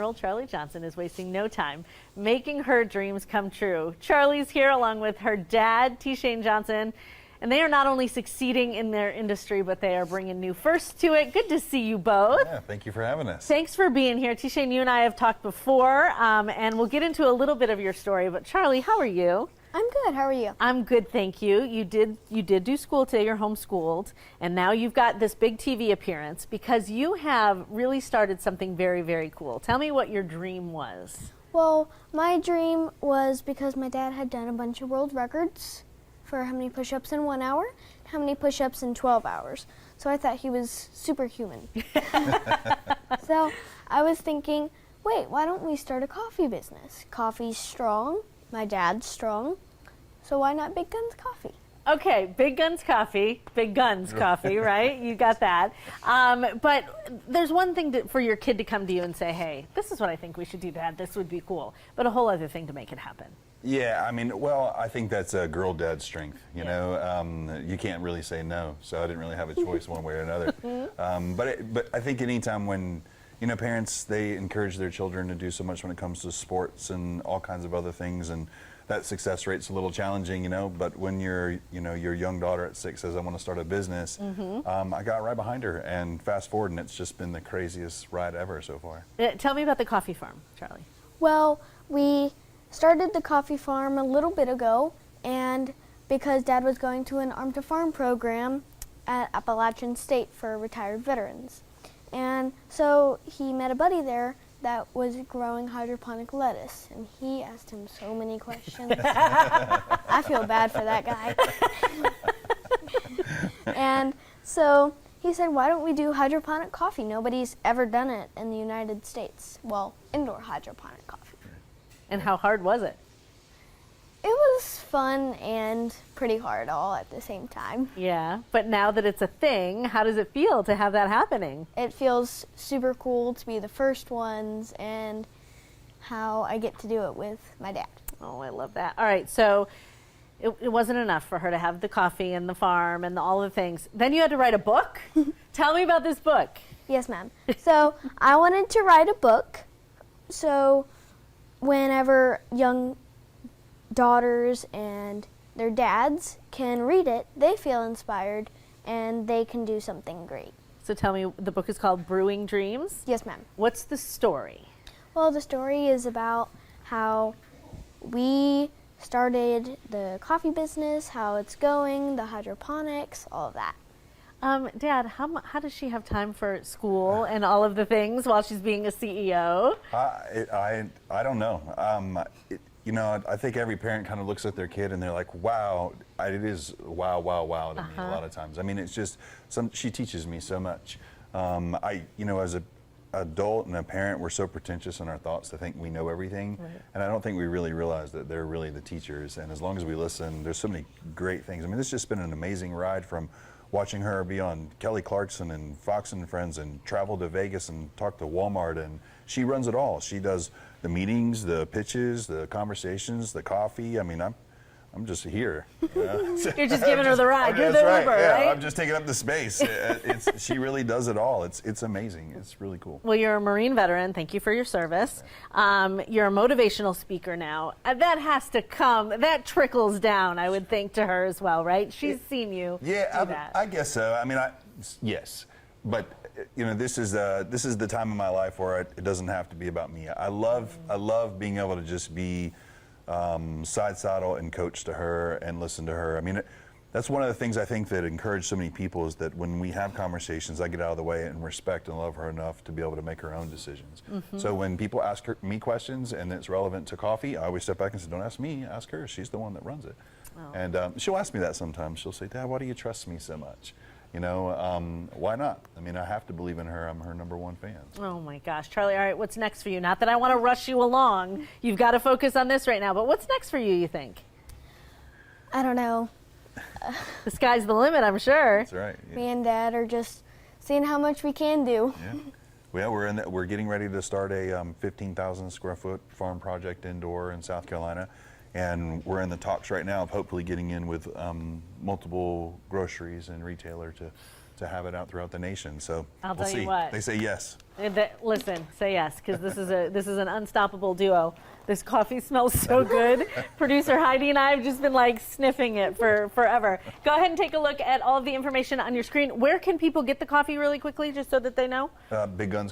Charli Johnson is wasting no time making her dreams come true. Charli's here along with her dad, T-Shane Johnson, and they are not only succeeding in their industry, but they are bringing new firsts to it. Good to see you both. Yeah, thank you for having us. Thanks for being here. T-Shane, you and I have talked before, and we'll get into a little bit of your story. But Charli, how are you? I'm good. How are you? I'm good, thank you. You did do school today. You're homeschooled, and now you've got this big TV appearance because you have really started something very, very cool. Tell me what your dream was. Well, my dream was because my dad had done a bunch of world records for how many push-ups in 1 hour, how many push-ups in 12 hours. So I thought he was superhuman. So I was thinking, wait, why don't we start a coffee business? Coffee's strong. My dad's strong, so why not Big Guns Coffee? Okay, Big Guns Coffee, right? You got that. But there's one thing for your kid to come to you and say, hey, this is what I think we should do, Dad. This would be cool. But a whole other thing to make it happen. Yeah, I mean, well, I think that's a girl dad strength, you know. You can't really say no, so I didn't really have a choice one way or another. But I think anytime when, you know, parents, they encourage their children to do so much when it comes to sports and all kinds of other things, and that success rate's a little challenging, you know, but when your young daughter at 6 says, I want to start a business, I got right behind her, and fast forward, and it's just been the craziest ride ever so far. Tell me about the coffee farm, Charli. Well, we started the coffee farm a little bit ago, and because Dad was going to an Arm to Farm program at Appalachian State for retired veterans. And so he met a buddy there that was growing hydroponic lettuce, and he asked him so many questions. I feel bad for that guy. And so he said, why don't we do hydroponic coffee? Nobody's ever done it in the United States. Well, indoor hydroponic coffee. And how hard was it? It was fun and pretty hard all at the same time. Yeah, but now that it's a thing, how does it feel to have that happening? It feels super cool to be the first ones, and how I get to do it with my dad. Oh, I love that. All right, so it wasn't enough for her to have the coffee and the farm and all the things. Then you had to write a book? Tell me about this book. Yes, ma'am. So I wanted to write a book, so whenever young daughters and their dads can read it, they feel inspired and they can do something great. So tell me, the book is called Brewing Dreams? Yes, ma'am. What's the story? Well, the story is about how we started the coffee business, how it's going, the hydroponics, all of that. Dad, how does she have time for school and all of the things while she's being a CEO? I don't know. You know, I think every parent kind of looks at their kid and they're like, wow, it is wow, wow, wow to me a lot of times. I mean, it's just, she teaches me so much. You know, as an adult and a parent, we're so pretentious in our thoughts to think we know everything. Right. And I don't think we really realize that they're really the teachers. And as long as we listen, there's so many great things. I mean, this has just been an amazing ride, from watching her be on Kelly Clarkson and Fox and Friends and travel to Vegas and talk to Walmart, and she runs it all. She does the meetings, the pitches, the conversations, the coffee. I mean, I'm just here. You know? You're just giving her the ride. You're the Uber, right? I'm just taking up the space. She really does it all. It's amazing. It's really cool. Well, you're a Marine veteran. Thank you for your service. You're a motivational speaker now. That has to come. That trickles down, I would think, to her as well, right? She's seen you do that. I guess so. I mean, yes, but you know, this is the time in my life where it doesn't have to be about me. I love being able to just be side saddle and coach to her and listen to her. I mean, that's one of the things I think that encouraged so many people, is that when we have conversations, I get out of the way and respect and love her enough to be able to make her own decisions. So when people ask me questions and it's relevant to coffee, I always step back and say, don't ask me, ask her. She's the one that runs it. Oh. And she'll ask me that sometimes. She'll say, Dad, why do you trust me so much? You know, why not? I mean, I have to believe in her. I'm her #1 fan. Oh my gosh, Charli, all right, what's next for you? Not that I want to rush you along. You've got to focus on this right now, but what's next for you think? I don't know. The sky's the limit, I'm sure. That's right. Yeah. Me and Dad are just seeing how much we can do. Yeah. Well, we're getting ready to start a 15,000 square foot farm project indoor in South Carolina. And we're in the talks right now of hopefully getting in with multiple groceries and retailer to to have it out throughout the nation. So I'll we'll tell you see. what. They say yes. Listen, say yes, because this is an unstoppable duo. This coffee smells so good. Producer Heidi and I have just been like sniffing it for forever. Go ahead and take a look at all of the information on your screen. Where can people get the coffee really quickly, just so that they know? Big Guns